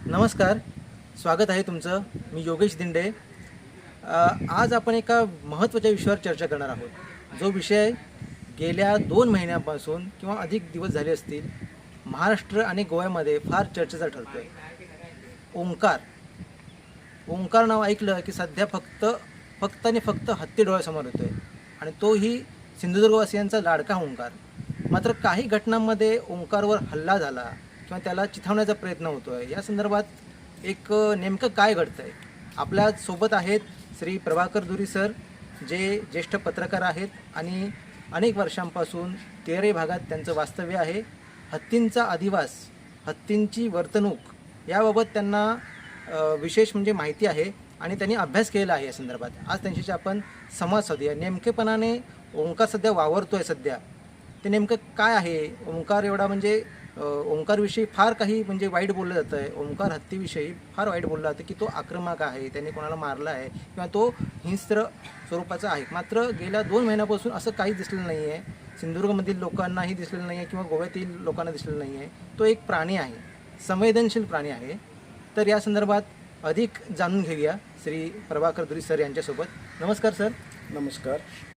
नमस्कार, स्वागत आहे तुमचं. मी योगेश दिंडे. आज आपण एका महत्त्वाच्या विषयावर चर्चा करणार आहोत. जो विषय गेल्या 2 महिन्यांपासून किंवा अधिक दिवस झाले असतील महाराष्ट्र आणि गोव्यामध्ये फार चर्चेचा ठरतो आहे. ओंकार. ओंकार नाव ऐकलं की सध्या फक्त आणि फक्त हत्ती डोळ्यासमोर येतो आहे आणि तोही सिंधुदुर्गवासियांचा लाडका ओंकार. मात्र काही घटनांमध्ये ओंकारवर हल्ला झाला किंवा त्याला चिथावण्याचा प्रयत्न होतो आहे. या संदर्भात नेमकं काय घडतं आहे? आपल्या सोबत आहेत श्री प्रभाकर दुरी सर, जे ज्येष्ठ पत्रकार आहेत आणि अनेक वर्षांपासून तेरे भागात त्यांचं वास्तव्य आहे. हत्तींचा अधिवास, हत्तींची वर्तणूक याबाबत त्यांना विशेष म्हणजे माहिती आहे आणि त्यांनी अभ्यास केलेला आहे या संदर्भात. आज त्यांच्याशी आपण संवाद साधूया. नेमकेपणाने ओंकार सध्या वावरतो आहे, सध्या ते नेमकं काय आहे? ओंकार एवढा म्हणजे ओंकारविषयी फार काही म्हणजे वाईट बोललं जातं आहे. ओंकार हत्तीविषयी फार वाईट बोललं जातं की तो आक्रमक आहे, त्याने कोणाला मारला आहे किंवा तो हिंस्र स्वरूपाचा आहे. मात्र गेल्या 2 महिन्यापासून असं काहीच दिसलेलं नाही आहे. सिंधुदुर्गमधील लोकांनाही दिसलेलं नाही आहे किंवा गोव्यातील लोकांना दिसलेलं नाही आहे. तो एक प्राणी आहे, संवेदनशील प्राणी आहे. तर या संदर्भात अधिक जाणून घेऊया श्री प्रभाकर दुरी सर यांच्यासोबत. नमस्कार सर. नमस्कार.